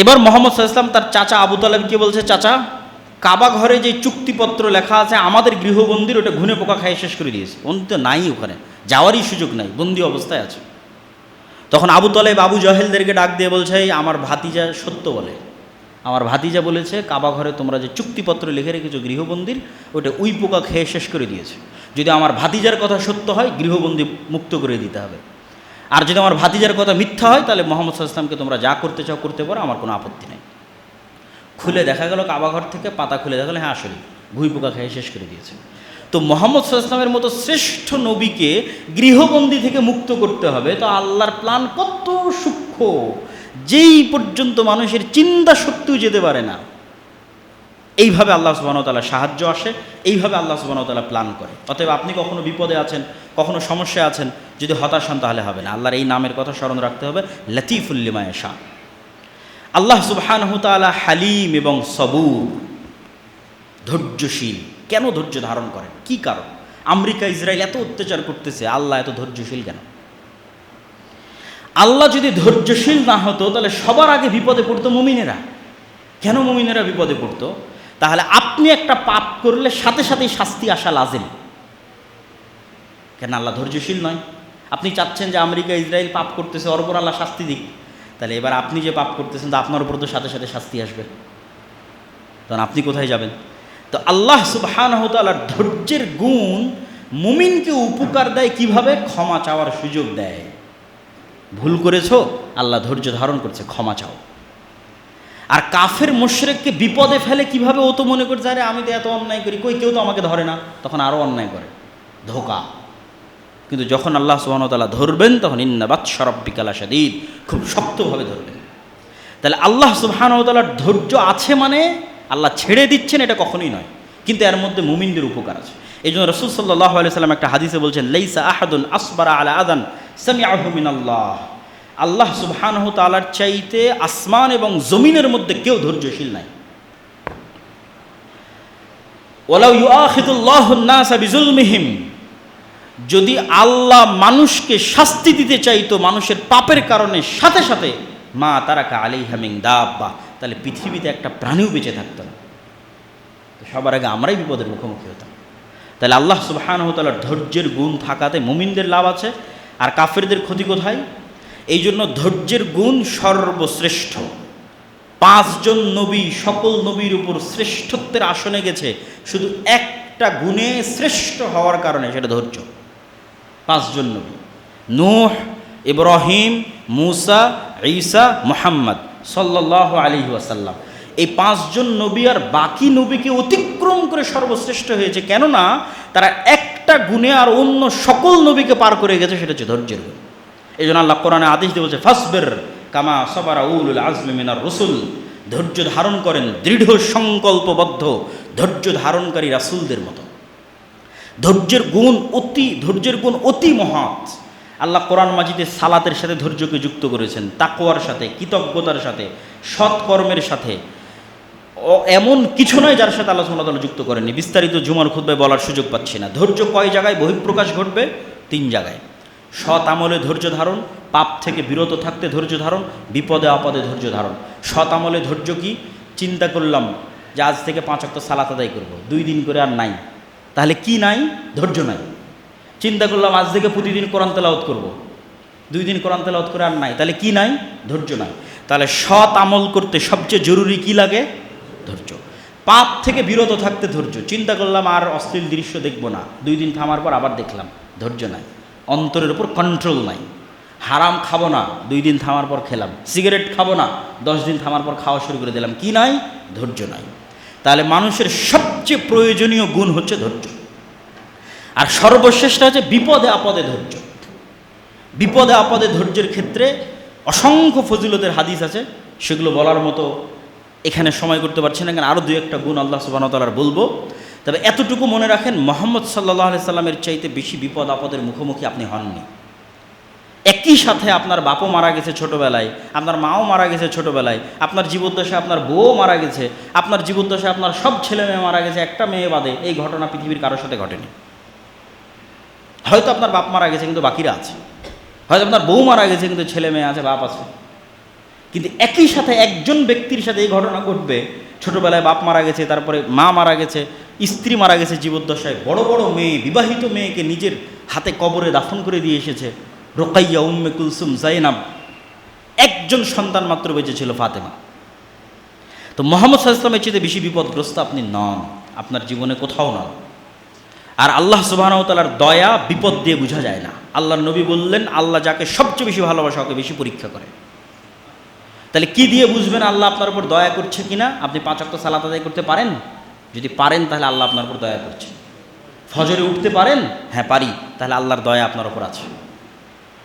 এবার মুহাম্মদ সাল্লাল্লাহু আলাইহি ওয়াসাল্লাম তার চাচা আবু তালেবকে বলছে, চাচা, কাবা ঘরে যে চুক্তিপত্র লেখা আছে আমাদের গৃহবন্দির, ওটা ঘুনে পোকা খেয়ে শেষ করে দিয়েছে, অন্য তো নাই, ওখানে যাওয়ারই সুযোগ নাই, বন্দি অবস্থায় আছে। তখন আবু তালেব আবু জাহেলদেরকে ডাক দিয়ে বলছে, আমার ভাতিজা সত্য বলে, আমার ভাতিজা বলেছে কাবা ঘরে তোমরা যে চুক্তিপত্র লিখে রেখেছো গৃহবন্দির, ওটা উই পোকা খেয়ে শেষ করে দিয়েছে। যদি আমার ভাতিজার কথা সত্য হয় গৃহবন্দী মুক্ত করে দিতে হবে, আর যদি আমার ভাতিজার কথা মিথ্যা হয় তাহলে মুহাম্মদ সাল্লাল্লাহু আলাইহি ওয়াসাল্লামকে তোমরা যা করতে চাও করতে পারো, আমার কোনো আপত্তি নেই। খুলে দেখা গেল কাবা ঘর থেকে পাতা খুলে দেখা গেলো, হ্যাঁ আসলে ঘুই পোকা খেয়ে শেষ করে দিয়েছে। তো মুহাম্মদ সাল্লাল্লাহু আলাইহি ওয়াসাল্লামের মতো শ্রেষ্ঠ নবীকে গৃহবন্দী থেকে মুক্ত করতে হবে, তো আল্লাহর প্ল্যান কত সূক্ষ্ম, যেই পর্যন্ত মানুষের চিন্তা শক্তিও যেতে পারে না। এইভাবে আল্লাহ সুবহানাহু ওয়া তাআলা সাহায্য আসে, এইভাবে আল্লাহ সুবহানাহু ওয়া তাআলা প্ল্যান করে। অতএব আপনি কখনো বিপদে আছেন, কখনো সমস্যায় আছেন, যদি হতাশ হন তাহলে হবে না। আল্লাহর এই নামের কথা স্মরণ রাখতে হবে, লতিফুল লিমা ইয়াশা। আল্লাহ সুবহানাহু ওয়া তাআলা হালিম এবং সবুর, ধৈর্যশীল। কেন ধৈর্য ধারণ করেন, কি কারণ? আমেরিকা ইসরায়েল এত অত্যাচার করতেছে, আল্লাহ এত ধৈর্যশীল কেন? আল্লাহ যদি ধৈর্যশীল না হতো তাহলে সবার আগে বিপদে পড়তো মুমিনেরা। কেন মুমিনেরা বিপদে পড়তো? তাহলে আপনি একটা পাপ করলে সাথে সাথেই শাস্তি আসা লাজিম। কেন আল্লাহ ধৈর্যশীল নয়? আপনি চাচ্ছেন যে আমেরিকা ইসরায়েল পাপ করতেছে, ওর উপর আল্লাহ শাস্তি দিক, তাহলে এবার আপনি যে পাপ করতেছেন তা আপনার উপর তো সাথে সাথে শাস্তি আসবে, তখন আপনি কোথায় যাবেন? তো আল্লাহ সুবহানাহু ওয়া তাআলার ধৈর্যের গুণ মুমিনকে উপকার দেয় কিভাবে? ক্ষমা চাওয়ার সুযোগ দেয়। ভুল করেছো, আল্লাহ ধৈর্য ধারণ করছে, ক্ষমা চাও। আর কাফের মুশরিককে বিপদে ফেলে কিভাবে? ও তো মনে করছে আরে আমি তো এত অন্যায় করি, কই কেউ তো আমাকে ধরে না, তখন আরও অন্যায় করে, ধোঁকা। কিন্তু যখন আল্লাহ সুবহানাহু ওয়া তাআলা ধরবেন তখন ইন্না বাতশা রাব্বিকা লাশাদীদ, খুব শক্তভাবে ধরবেন। তাহলে আল্লাহ সুবহানাহু ওয়া তাআলার ধৈর্য আছে মানে আল্লাহ ছেড়ে দিচ্ছেন এটা কখনোই নয়, কিন্তু এর মধ্যে মুমিনদের উপকার আছে। এই জন্য রাসূল সাল্লাল্লাহু আলাইহি সাল্লাম একটা হাদিসে বলছেন, লাইসা আহাদুন আসবারা আলা আযান সামিআহু মিনাল্লাহ। আল্লাহ সুবহানাহু ওয়া তাআলার চাইতে আসমান এবং জমিনের মধ্যে কেউ ধৈর্যশীল নাই। ওয়ালাউ ইউআখিযুল্লাহু আন-নাসা বিজুলমিহিম, যদি আল্লাহ মানুষকে শাস্তি দিতে চাইতো মানুষের পাপের কারণে, সাথে সাথে মা তারাকা আলাইহা মিন দাব্বা, তাহলে পৃথিবীতে একটা প্রাণীও বেঁচে থাকতো না। সবার আগে আমরাই বিপদের মুখোমুখি হতাম। তাহলে আল্লাহ সুবহানাহু ওয়া তাআলার ধৈর্যের গুণ থাকাতে মুমিনদের লাভ আছে, আর কাফেরদের ক্ষতি কোথায়? এই জন্য ধৈর্যের গুণ সর্বশ্রেষ্ঠ। 5 জন নবী সকল নবীর উপর শ্রেষ্ঠত্বের আসনে গেছে শুধু একটা গুণে শ্রেষ্ঠ হওয়ার কারণে, সেটা ধৈর্য। 5 জন নবী, নূহ, ইব্রাহিম, মূসা, ঈসা, মুহাম্মদ সাল্লাল্লাহু আলাইহি ওয়াসাল্লাম, এই 5 জন নবী আর বাকি নবীকে অতিক্রম করে সর্বশ্রেষ্ঠ হয়েছে। কেননা তারা একটা গুণে আর অন্য সকল নবীকে পার করে গেছে, সেটা হচ্ছে ধৈর্যের গুণ। এই জন্য আল্লাহ কোরআনে আদেশ দিয়ে বলছে, ফাসবির কামা সাবারা উলুল আজমি মিনার রসুল, ধৈর্য ধারণ করেন দৃঢ় সংকল্পবদ্ধ ধৈর্য ধারণকারী রাসূলদের মতো। ধৈর্যের গুণ অতি মহৎ। আল্লাহ কোরআন মাজিদে সালাতের সাথে ধৈর্যকে যুক্ত করেছেন, তাকওয়ার সাথে, কৃতজ্ঞতার সাথে, সৎকর্মের সাথে। এমন কিছু নয় যার সাথে আল্লাহ সুবহানাহু ওয়া তাআলা যুক্ত করেননি। বিস্তারিত জুমার খুতবায় বলার সুযোগ পাচ্ছি না। ধৈর্য কয় জায়গায় বহিঃপ্রকাশ ঘটবে? 3 জায়গায়। সৎ আমলে ধৈর্য ধারণ, পাপ থেকে বিরত থাকতে ধৈর্য ধারণ, বিপদে আপদে ধৈর্য ধারণ। সৎ আমলে ধৈর্য কি? চিন্তা করলাম যে আজ থেকে 5 ওয়াক্ত সালাত আদায় করব, 2 দিন করে আর নাই, তাহলে কি নাই? ধৈর্য নাই। চিন্তা করলাম আজ থেকে প্রতিদিন কোরআন তেলাওয়াত করব, 2 দিন কোরআন তেলাওয়াত করে আর নাই, তাহলে কি নাই? ধৈর্য নাই। তাহলে সৎ আমল করতে সবচেয়ে জরুরি কি লাগে? ধৈর্য। পাপ থেকে বিরত থাকতে ধৈর্য। চিন্তা করলাম আর অশ্লীল দৃশ্য দেখব না, 2 দিন থামার পর আবার দেখলাম, ধৈর্য নাই। অন্তরের উপর কন্ট্রোল নাই। হারাম খাবো না, 2 দিন থামার পর খেলাম। সিগারেট খাবো না, 10 দিন থামার পর খাওয়া শুরু করে দিলাম, কি নাই? ধৈর্য নাই। তাহলে মানুষের সবচেয়ে প্রয়োজনীয় গুণ হচ্ছে ধৈর্য। আর সর্বশ্রেষ্ঠ হচ্ছে বিপদে আপদে ধৈর্য। বিপদে আপদে ধৈর্যের ক্ষেত্রে অসংখ্য ফজিলতের হাদিস আছে, সেগুলো বলার মতো এখানে সময় করতে পারছি না, কারণ আরও 2-1টা গুণ আল্লাহ সুবহানাহু ওয়া তাআলার বলবো। তবে এতটুকু মনে রাখেন, মুহাম্মদ সাল্লাল্লাহু আলাইহি সাল্লামের চাইতে বেশি বিপদ আপদের মুখোমুখি আপনি হননি। একই সাথে আপনার বাপও মারা গেছে ছোটোবেলায়, আপনার মাও মারা গেছে ছোটোবেলায়, আপনার জীবদ্দশায় আপনার বউও মারা গেছে, আপনার জীবদ্দশায় আপনার সব ছেলে মেয়ে মারা গেছে, একটা মেয়ে বাদে। এই ঘটনা পৃথিবীর কারোর সাথে ঘটেনি। হয়তো আপনার বাপ মারা গেছে কিন্তু বাকিরা আছে, হয়তো আপনার বউ মারা গেছে কিন্তু ছেলে মেয়ে আছে, বাপ আছে। কিন্তু একই সাথে একজন ব্যক্তির সাথে এই ঘটনা ঘটবে, ছোটোবেলায় বাপ মারা গেছে, তারপরে মা মারা গেছে, স্ত্রী মারা গেছে জীবদ্দশায়, বড় বড় মেয়ে, বিবাহিত মেয়েকে নিজের হাতে কবরে দাফন করে দিয়ে এসেছে। রোকাইয়া, উম্মে কুলসুম, জাইনাব, একজন সন্তান মাত্র বেঁচে ছিল, ফাতেমা। তো মুহাম্মদ সাল্লাল্লাহু আলাইহি ওয়াসাল্লামের চেয়ে বেশি বিপদগ্রস্ত আপনি নন, আপনার জীবনে কোথাও নন। আর আল্লাহ সুবহানাহু ওয়া তাআলার দয়া বিপদ দিয়ে বোঝা যায় না। আল্লাহর নবী বললেন, আল্লাহ যাকে সবচেয়ে বেশি ভালোবাসে ওকে বেশি পরীক্ষা করে। তাহলে কি দিয়ে বুঝবেন আল্লাহ আপনার উপর দয়া করছে কিনা? আপনি 5 ওয়াক্ত সালাত আদায় করতে পারেন? যদি পারেন তাহলে আল্লাহ আপনার উপর দয়া করছে। ফজরে উঠতে পারেন? হ্যাঁ পারি, তাহলে আল্লাহর দয়া আপনার উপর আছে।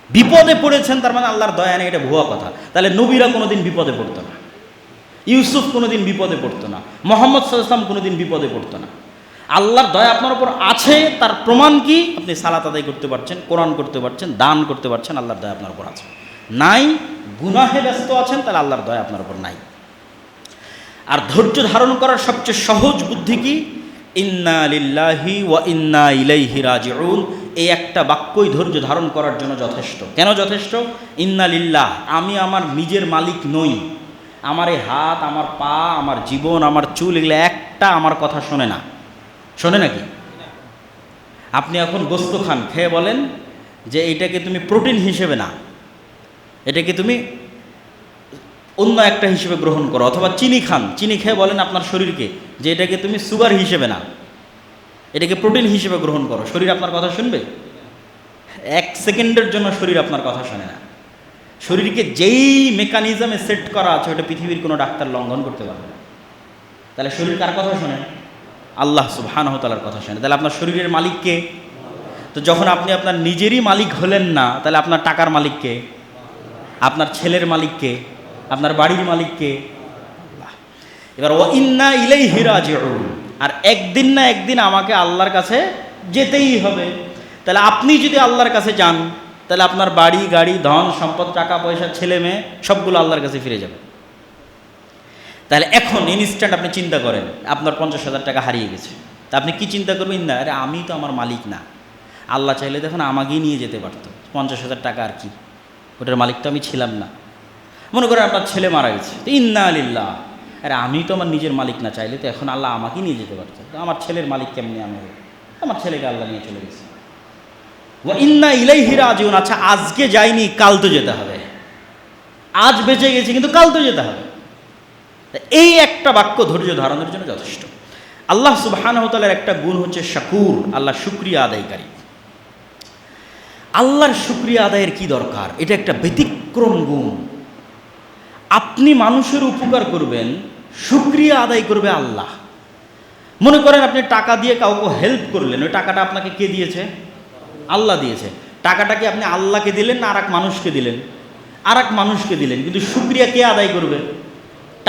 বিপদে পড়েছেন তার মানে আল্লাহর দয়া নেই, এটা ভুয়া কথা। তাহলে নবীরা কোনোদিন বিপদে পড়তো না, ইউসুফ কোনোদিন বিপদে পড়তো না, মুহাম্মদ সাল্লাল্লাহু আলাইহি ওয়াসাল্লাম কোনোদিন বিপদে পড়তো না। আল্লাহর দয়া আপনার উপর আছে, তার প্রমাণ কি? আপনি সালাত আদায় করতে পারছেন, কোরআন করতে পারছেন, দান করতে পারছেন, আল্লাহর দয়া আপনার উপর আছে। নাই, গুনাহে ব্যস্ত আছেন, তাহলে আল্লাহর দয়া আপনার উপর নাই। আর ধৈর্য ধারণ করার সবচেয়ে সহজ বুদ্ধি কি? ইন্না লিল্লাহি ওয়া ইন্না ইলাইহি রাজিউন। এই একটা বাক্যই ধৈর্য ধারণ করার জন্য যথেষ্ট। কেন যথেষ্ট? ইন্না লিল্লাহ, আমি আমার নিজের মালিক নই। আমার এই হাত, আমার পা, আমার জীবন, আমার চুল, এগুলো একটা আমার কথা শোনে না। শোনে নাকি? আপনি এখন গোস্ত খান, খেয়ে বলেন যে এটাকে তুমি প্রোটিন হিসেবে না, এটাকে তুমি অন্য একটা হিসেবে গ্রহণ করো। অথবা চিনি খান, চিনি খেয়ে বলেন আপনার শরীরকে যে এটাকে তুমি সুগার হিসেবে না, এটাকে প্রোটিন হিসেবে গ্রহণ করো। শরীর আপনার কথা শুনবে? 1 সেকেন্ডের জন্য শরীর আপনার কথা শোনে না। শরীরকে যেই মেকানিজমে সেট করা আছে ওটা পৃথিবীর কোনো ডাক্তার লঙ্ঘন করতে পারবে না। তাহলে শরীর কার কথা শোনে? আল্লাহ সুবহানাহু ওয়া তাআলার কথা শোনে। তাহলে আপনার শরীরের মালিক কে? তো যখন আপনি আপনার নিজেরই মালিক হলেন না, তাহলে আপনার টাকার মালিক কে? আপনার ছেলের মালিক কে? আপনার বাড়ির মালিককে আল্লাহ। এবার ওয়া ইন্না ইলাইহি রাজিউন, আর একদিন না একদিন আমাকে আল্লাহর কাছে যেতেই হবে। তাহলে আপনি যদি আল্লাহর কাছে যান, তাহলে আপনার বাড়ি গাড়ি ধন সম্পদ টাকা পয়সা ছেলে মেয়ে সবগুলো আল্লাহর কাছে ফিরে যাবে। তাহলে এখন ইনস্ট্যান্ট আপনি চিন্তা করেন আপনার 50,000 টাকা হারিয়ে গেছে, তা আপনি কি চিন্তা করবেন? না, আরে আমি তো আমার মালিক না, আল্লাহ চাইলে দেখুন আমাকেই নিয়ে যেতে পারতো, 50,000 টাকা আর কি, ওটার মালিক তো আমি ছিলাম না। মনে করেন আপনার ছেলে মারা গেছে, তো ইন্না লিল্লাহ, আরে আমি তো আমার নিজের মালিক না, চাইলে তো এখন আল্লাহ আমাকেই নিয়ে যেতে পারতো, তো আমার ছেলের মালিক কেমনি আমি হব? আমার ছেলেকে আল্লাহ নিয়ে চলে গেছে। ওয়া ইন্না ইলাইহি রাজিউন, আচ্ছা আজকে যাইনি, কাল তো যেতে হবে, আজ বেঁচে গেছি কিন্তু কাল তো যেতে হবে। এই একটা বাক্য ধৈর্য ধারণের জন্য যথেষ্ট। আল্লাহ সুবহানাহু ওয়া তাআলার একটা গুণ হচ্ছে শাকুর, আল্লাহ শুকরিয়া আদায়কারী। আল্লাহর শুকরিয়া আদায়ের কি দরকার? এটা একটা ব্যতিক্রম গুণ। আপনি মানুষের উপকার করবেন, শুকরিয়া আদায় করবে আল্লাহ। মনে করেন আপনি টাকা দিয়ে কাউকে হেল্প করলেন, ওই টাকাটা আপনাকে কে দিয়েছে? আল্লাহ দিয়েছে। টাকাটা কি আপনি আল্লাহকে দিলেন না আর এক মানুষকে দিলেন? আর এক মানুষকে দিলেন, কিন্তু শুকরিয়া কে আদায় করবে?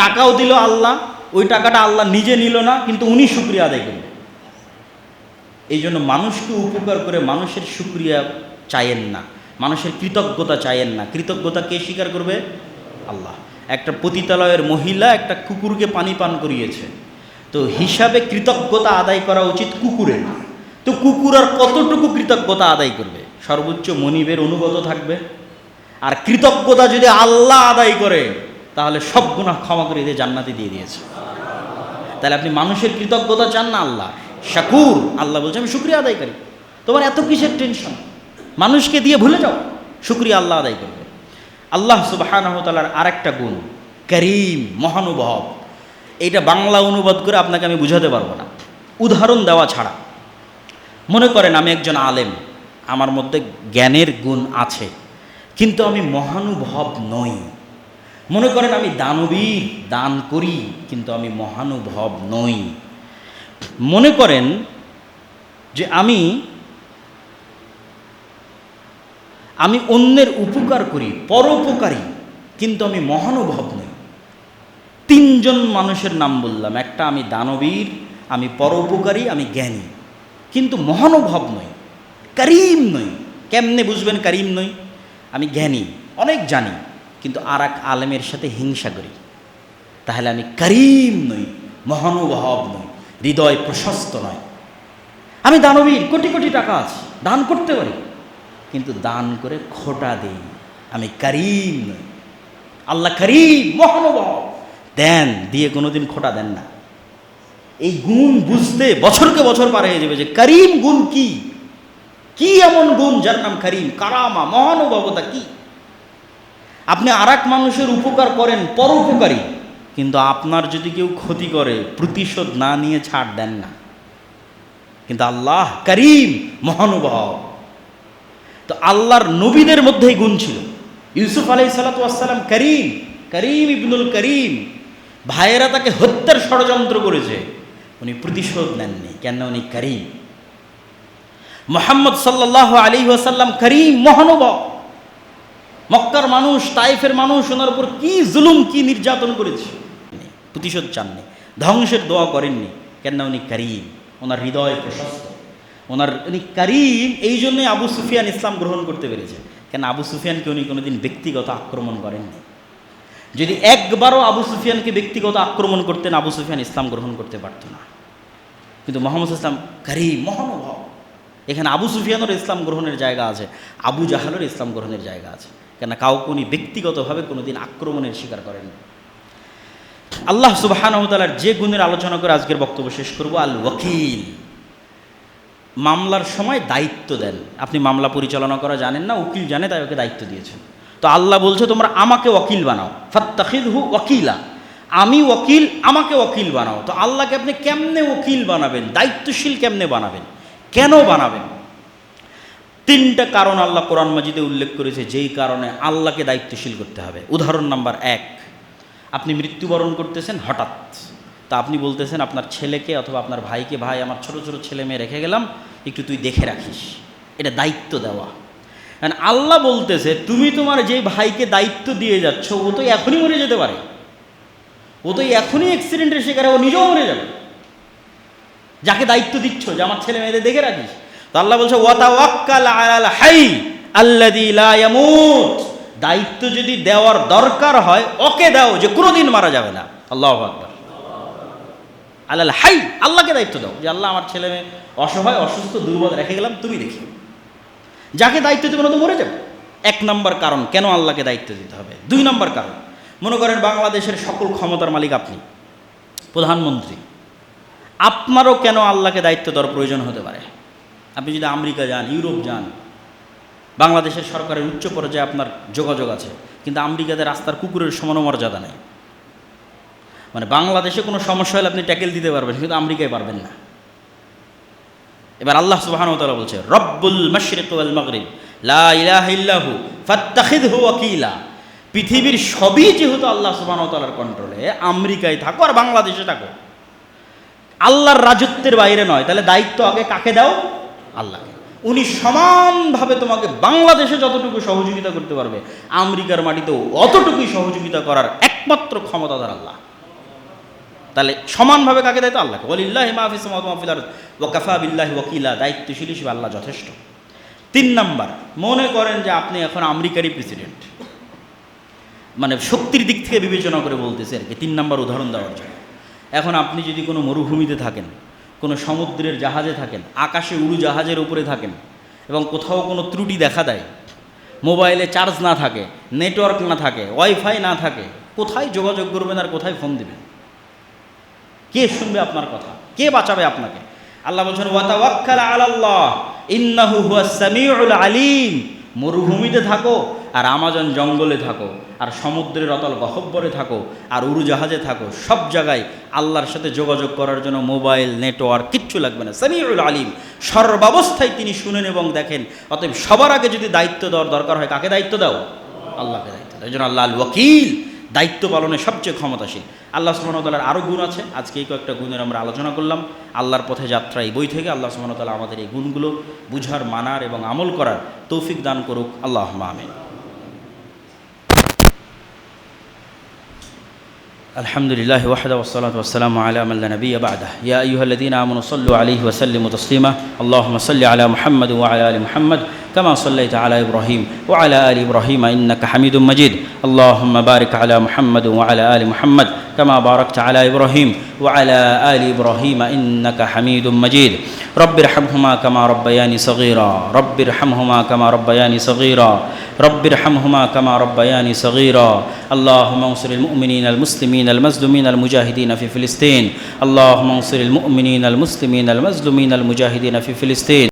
টাকাও দিল আল্লাহ, ওই টাকাটা আল্লাহ নিজে নিল না, কিন্তু উনি শুকরিয়া আদায় করবে। এই জন্য মানুষকে উপকার করে মানুষের শুকরিয়া চাইয়েন না, মানুষের কৃতজ্ঞতা চাইয়েন না। কৃতজ্ঞতা কে স্বীকার করবে? আল্লাহ। একটা পতিতালয়ের মহিলা একটা কুকুরকে পানি পান করিয়েছে, তো হিসাবে কৃতজ্ঞতা আদায় করা উচিত কুকুরের। তো কুকুর আর কতটুকু কৃতজ্ঞতা আদায় করবে? সর্বোচ্চ মনিবের অনুগত থাকবে। আর কৃতজ্ঞতা যদি আল্লাহ আদায় করে, তাহলে সব গুনাহ ক্ষমা করে দিয়ে জান্নাতে দিয়ে দিয়েছে। তাহলে আপনি মানুষের কৃতজ্ঞতা চান না, আল্লাহ শাকুর। আল্লাহ বলছে আমি শুকরিয়া আদায়কারী, তোমার এত কিসের টেনশন? মানুষকে দিয়ে ভুলে যাও, শুকরিয়া আল্লাহ আদায় করবে। আল্লাহ সুবহানাহু ওয়া তাআলার আরেকটা গুণ করিম, মহানুভব। এইটা বাংলা অনুবাদ করে আপনাকে আমি বুঝাতে পারবো না উদাহরণ দেওয়া ছাড়া। মনে করেন আমি একজন আলেম, আমার মধ্যে জ্ঞানের গুণ আছে, কিন্তু আমি মহানুভব নই। মনে করেন আমি দানবীর, দান করি, কিন্তু আমি মহানুভব নই। মনে করেন যে আমি অন্যের উপকার করি, পরোপকারী, কিন্তু আমি মহানুভব নই। তিনজন মানুষের নাম বললাম, একটা আমি দানবীর, আমি পরোপকারী, আমি জ্ঞানী, কিন্তু মহানুভব নই, করিম নই। কেমনে বুঝবেন করিম নই? আমি জ্ঞানী, অনেক জানি, কিন্তু আর এক আলেমের সাথে হিংসা করি, তাহলে আমি করিম নই, মহানুভব নই, হৃদয় প্রশস্ত নয়। আমি দানবীর, কোটি কোটি টাকা আছে, দান করতে পারি, কিন্তু দান করে খোটা দেই, আমি করিম নই। আল্লাহ করিম, মহানুভব, দেন, দিয়ে কোনোদিন খোটা দেন না। এই গুণ বুঝতে বছরকে বছর পার হয়ে যাবে যে করিম গুণ কি, কি এমন গুণ যার নাম করিম, কারামা, মহানুভবতা কি। আপনি আর এক মানুষের উপকার করেন, পরোপকারী, কিন্তু আপনার যদি কেউ ক্ষতি করে প্রতিশোধ না নিয়ে ছাড় দেন না। কিন্তু আল্লাহ করিম, মহানুভব। তো আল্লাহর নবীদের মধ্যেই গুণ ছিল। ইউসুফ আলাইহিস সালাতু ওয়াস সালাম করিম, করিম ইবনুল করিম। ভাইয়েরা তাকে হত্যার ষড়যন্ত্র করেছে, উনি প্রতিশোধ নেননি, কেন? উনি করিম। মুহাম্মদ সাল্লাল্লাহু আলাইহি ওয়াসাল্লাম করিম, মহানুভব। মক্কার মানুষ, তায়েফের মানুষ ওনার উপর কি জুলুম, কি নির্যাতন করেছে, প্রতিশোধ চাননি, ধ্বংসের দোয়া করেননি, কেন? উনি করিম, ওনার হৃদয় প্রশস্ত, উনি করিম। এই জন্যই আবু সুফিয়ান ইসলাম গ্রহণ করতে পেরেছে, কেন? আবু সুফিয়ানকে উনি কোনোদিন ব্যক্তিগত আক্রমণ করেননি। যদি একবারও আবু সুফিয়ানকে ব্যক্তিগত আক্রমণ করতেন, আবু সুফিয়ান ইসলাম গ্রহণ করতে পারত না। কিন্তু মুহাম্মদ ইসলাম করিম, মহানুভব। এখানে আবু সুফিয়ানের ইসলাম গ্রহণের জায়গা আছে, আবু জাহালের ইসলাম গ্রহণের জায়গা আছে, কেন? কাউকে উনি ব্যক্তিগতভাবে কোনোদিন আক্রমণের শিকার করেন। আল্লাহ সুবহানাহু ওয়া তাআলার যে গুণের আলোচনা করে আজকের বক্তব্য শেষ করব, আল ওয়াকিল। মামলার সময় দায়িত্ব দেন। আপনি মামলা পরিচালনা করা জানেন না, উকিল জানে, তাই ওকে দায়িত্ব দিয়েছেন। তো আল্লাহ বলছে তোমরা আমাকে ওয়াকিল বানাও, ফাত্তাখিযহু ওয়াকিলা। আমি ওয়াকিল, আমাকে ওয়াকিল বানাও। তো আল্লাহকে আপনি কেমনে ওয়াকিল বানাবেন, দায়িত্বশীল কেমনে বানাবেন, কেন বানাবেন? তিনটা কারণ আল্লাহ কোরআন মাজিদে উল্লেখ করেছে, যেই কারণে আল্লাহকে দায়িত্বশীল করতে হবে। উদাহরণ নাম্বার 1, আপনি মৃত্যুবরণ করতেছেন হঠাৎ, তা আপনি বলতেছেন আপনার ছেলেকে অথবা আপনার ভাইকে, ভাই আমার ছোট ছোট ছেলে মেয়ে রেখে গেলাম, একটু তুই দেখে রাখিস। এটা দায়িত্ব দেওয়া। আল্লাহ বলতেছে তুমি তোমার যে ভাইকে দায়িত্ব দিয়ে যাচ্ছ ও তো এখনই মরে যেতে পারে, ও তো এখনই অ্যাক্সিডেন্টের শিকার, ও নিজেও মরে যাবে। যাকে দায়িত্ব দিচ্ছ যে আমার ছেলে মেয়েদের দেখে রাখিস, তো আল্লাহ বলছে ওয়াতাওয়াক্কাল আলাল হাই আল্লাযী লা ইয়ামুত, দায়িত্ব যদি দেওয়ার দরকার হয় ওকে দাও যে কোনোদিন মারা যাবে না। আল্লাহু আকবার। আলাল হাই, আল্লাহকে দায়িত্ব দাও যে আল্লাহ আমার ছেলে মেয়ে অসহায় অসুস্থ দুর্বল রেখে গেলাম, তুমি দেখি। যাকে দায়িত্ব দেবে না তো মরে যাবে। এক নম্বর কারণ কেন আল্লাহকে দায়িত্ব দিতে হবে। দুই নম্বর কারণ, মনে করেন বাংলাদেশের সকল ক্ষমতার মালিক আপনি, প্রধানমন্ত্রী, আপনারও কেন আল্লাহকে দায়িত্ব দেওয়ার প্রয়োজন হতে পারে। আপনি যদি আমেরিকা যান, ইউরোপ যান, বাংলাদেশের সরকারের উচ্চ পর্যায়ে আপনার যোগাযোগ আছে, কিন্তু আমেরিকাতে রাস্তার কুকুরের সমান মর্যাদা নেই। মানে বাংলাদেশে কোনো সমস্যা হলে আপনি ট্যাকেল দিতে পারবেন, কিন্তু আমেরিকায় পারবেন না। এবার আল্লাহ সুবহানাহু ওয়া তাআলা বলছে রব্বুল মাশরিক ওয়াল মাগরিব লা ইলাহা ইল্লাহু ফাত্তাখিযহু ওয়াকিলা। পৃথিবীর সবই যেহেতু আল্লাহ সুবহানাহু ওয়া তাআলার কন্ট্রোলে, আমেরিকায় থাকো আর বাংলাদেশে থাকো, আল্লাহর রাজত্বের বাইরে নয়, তাহলে দায়িত্ব আগে কাকে দাও? আল্লাহকে। উনি সমানভাবে তোমাকে বাংলাদেশে যতটুকু সহযোগিতা করতে পারবে, আমেরিকার মাটিতেও অতটুকুই সহযোগিতা করার একমাত্র ক্ষমতাধর আল্লাহ। তাহলে সমানভাবে কাকে দায়িত্ব? আল্লাহকে। ওয়ালিল্লাহি মা ফিস সামাওয়াতি ওয়া মা ফিল আরদ ওয়া কাফা বিল্লাহি ওয়াকিলা, দায়িত্বশীল হিসেবে আল্লাহ যথেষ্ট। 3 নাম্বার, মনে করেন যে আপনি এখন আমেরিকারই প্রেসিডেন্ট, মানে শক্তির দিক থেকে বিবেচনা করে বলতেছে আর কি, 3 নাম্বার উদাহরণ দেওয়ার জন্য। এখন আপনি যদি কোনো মরুভূমিতে থাকেন, কোনো সমুদ্রের জাহাজে থাকেন, আকাশে উড়োজাহাজের উপরে থাকেন, এবং কোথাও কোনো ত্রুটি দেখা দেয়, মোবাইলে চার্জ না থাকে, নেটওয়ার্ক না থাকে, ওয়াইফাই না থাকে, কোথায় যোগাযোগ করবেন আর কোথায় ফোন দিবেন? কে শুনবে আপনার কথা? কে বাঁচাবে আপনাকে? আল্লাহ বলছেন ওয়াতাওয়াক্কাল আলাল্লাহ ইন্নাহু হুয়াস সামিউল আলিম। মরুভূমিতে থাকো আর আমাজন জঙ্গলে থাকো আর সমুদ্রের অতল গহ্বরে থাকো আর উড়োজাহাজে থাকো, সব জায়গায় আল্লাহর সাথে যোগাযোগ করার জন্য মোবাইল নেটওয়ার্ক কিচ্ছু লাগবে না। সামিউল আলিম, সর্বাবস্থায় তিনি শুনেন এবং দেখেন। অতএব সবার আগে যদি দায়িত্ব দেওয়ার দরকার হয়, কাকে দায়িত্ব দাও? আল্লাহকে দায়িত্ব দাও। এই জন্য আল্লাহ আল ওয়াকিল, দায়িত্ব পালনে সবচেয়ে ক্ষমতাশীল। আল্লাহ সুবহানাহু ওয়া তাআলার আরও গুণ আছে, আজকে এই কয়েকটা গুণের আমরা আলোচনা করলাম। আল্লাহর পথে যাত্রা এই বই থেকে আল্লাহ সুবহানাহু ওয়া তাআলা আমাদের এই গুণগুলো বুঝার, মানার এবং আমল করার তৌফিক দান করুক। আল্লাহুম্মা আমিন। আলহামদুলিল্লাহ ওয়াহদা ওয়াসসালাতু ওয়াসসালামু আলা মান লা নাবিয়্যা বা'দা। ইয়া আইয়ুহাল্লাযীনা আমানু সাল্লু আলাইহি ওয়া সাল্লিমু তাসলিমা। আল্লাহুম্মা সাল্লি আলা মুহাম্মাদ ওয়া আলা আলি মুহাম্মাদ কামা সাল্লাইতা আলা ইব্রাহিম ওয়া আলা আলি ইব্রাহিম ইন্নাকা হামিদুম মাজিদ। আল্লাহুম্মা বারিক আলা মুহাম্মাদ ওয়া আলা আলি মুহাম্মাদ কামা বারাকতা আলা ইব্রাহিম ওয়া আলা আলি ইব্রাহিম ইন্নাকা হামিদুম মাজিদ। রব্বিরহামহুমা কামা রাব্বায়ানি সগীরা, রব্বিরহামহুমা কামা রাব্বায়ানি সগীরা, রব্বিরহামহুমা কামা রাব্বায়ানি সগীরা। আল্লাহুম্মা আনসুরিল মুমিনিনাল মুসলিমিনাল মাজলুমিনাল মুজাহিদিনা ফি ফিলিস্তিন। আল্লাহুম্মা আনসুরিল মুমিনিনাল মুসলিমিনাল মাজলুমিনাল মুজাহিদিনা ফি ফিলিস্তিন।